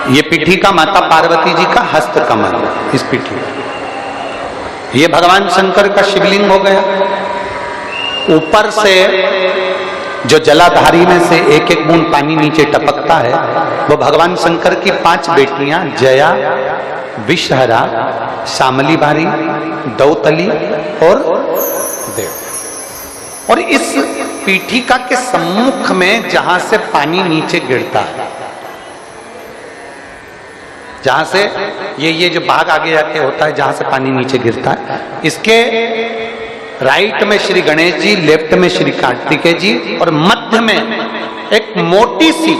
ये पीठिका माता पार्वती जी का हस्त कमल, इस पीठिका, ये भगवान शंकर का शिवलिंग हो गया। ऊपर से जो जलाधारी में से एक एक बूंद पानी नीचे टपकता है, वो भगवान शंकर की 5 बेटियां जया, विषहरा, शामली बारी, दौतली और देव। और इस पीठिका के सम्मुख में जहां से पानी नीचे गिरता है, जहां से ये जो भाग आगे जाके होता है जहां से पानी नीचे गिरता है, इसके राइट में श्री गणेश जी, लेफ्ट में श्री कार्तिकेय जी और मध्य में एक मोटी सी,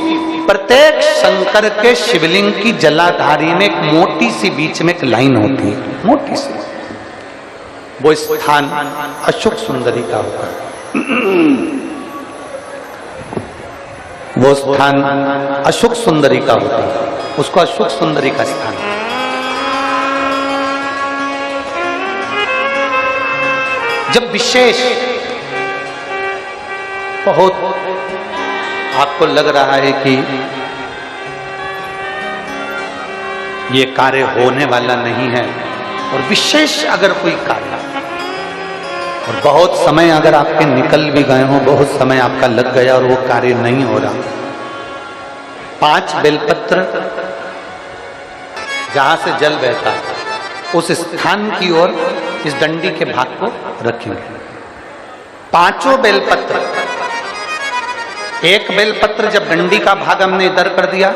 प्रत्येक शंकर के शिवलिंग की जलाधारी में एक मोटी सी बीच में एक लाइन होती है, मोटी सी। वो स्थान अशोक सुंदरी का होता है। वो स्थान अशोक सुंदरी का होता है, उसको अशोक सुंदरी का स्थान। जब विशेष बहुत आपको लग रहा है कि ये कार्य होने वाला नहीं है, और विशेष अगर कोई कार्य और बहुत समय अगर आपके निकल भी गए हो, बहुत समय आपका लग गया और वो कार्य नहीं हो रहा, 5 बेलपत्र जहां से जल बहता उस स्थान की ओर इस डंडी के भाग को रखेंगे। 5 बेलपत्र, एक बेलपत्र जब डंडी का भाग हमने इधर कर दिया,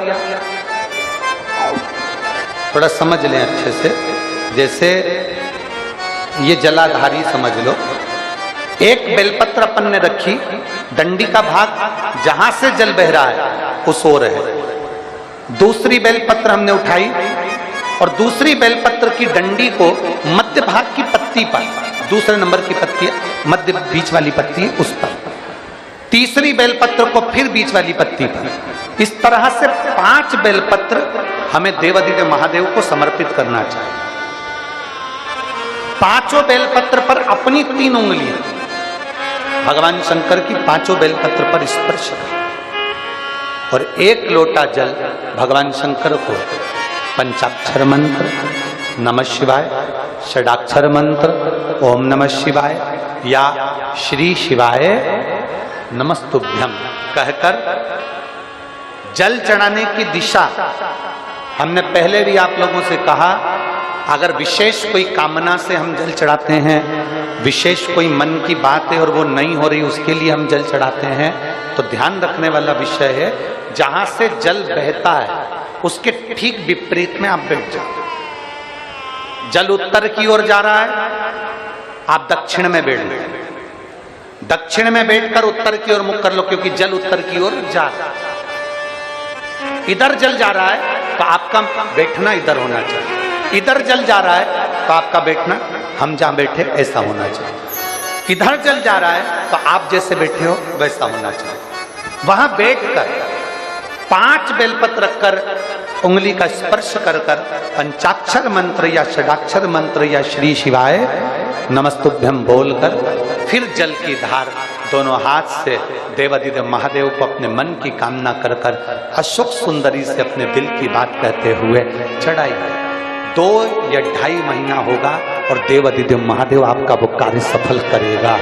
थोड़ा समझ लें अच्छे से, जैसे ये जलाधारी समझ लो, एक बेलपत्र अपन ने रखी, डंडी का भाग जहां से जल बह रहा है उस ओर है। दूसरी बेलपत्र हमने उठाई और दूसरी बेलपत्र की डंडी को मध्य भाग की पत्ती पर, दूसरे नंबर की पत्ती है, मध्य बीच वाली पत्ती है उस पर, तीसरी बेलपत्र को फिर बीच वाली पत्ती पर, इस तरह से 5 बेलपत्र हमें देवाधिदेव महादेव को समर्पित करना चाहिए। 5 बेलपत्र पर अपनी 3 उंगलियां भगवान शंकर की 5 बेलपत्र पर स्पर्श कर और 1 लोटा जल भगवान शंकर को पंचाक्षर मंत्र नमः शिवाय, षडाक्षर मंत्र ओम नमः शिवाय या श्री शिवाय नमस्तुभ्यम कहकर जल चढ़ाने की दिशा, हमने पहले भी आप लोगों से कहा, अगर विशेष कोई कामना से हम जल चढ़ाते हैं, विशेष कोई मन की बात है और वो नहीं हो रही, उसके लिए हम जल चढ़ाते हैं, तो ध्यान रखने वाला विषय है, जहां से जल बहता है उसके ठीक विपरीत में आप बैठ जाओ। जल उत्तर की ओर जा रहा है, आप दक्षिण में बैठ लो, दक्षिण में बैठकर उत्तर की ओर मुख कर लो, क्योंकि जल उत्तर की ओर जा रहा है। इधर जल जा रहा है तो आपका बैठना इधर होना चाहिए, इधर जल जा रहा है तो आपका बैठना हम जहां बैठे ऐसा होना चाहिए। इधर जल जा रहा है तो आप जैसे बैठे हो वैसा होना चाहिए। वहां बैठकर 5 बेलपत्र रखकर उंगली का स्पर्श कर कर पंचाक्षर मंत्र या षडाक्षर मंत्र या श्री शिवाय नमस्तुभ्यम बोलकर फिर जल की धार दोनों हाथ से देवाधिदेव महादेव को अपने मन की कामना कर कर अशोक सुंदरी से अपने दिल की बात कहते हुए चढ़ाई। 2 या 2.5 महीना होगा और देवाधिदेव महादेव आपका वो कार्य सफल करेगा।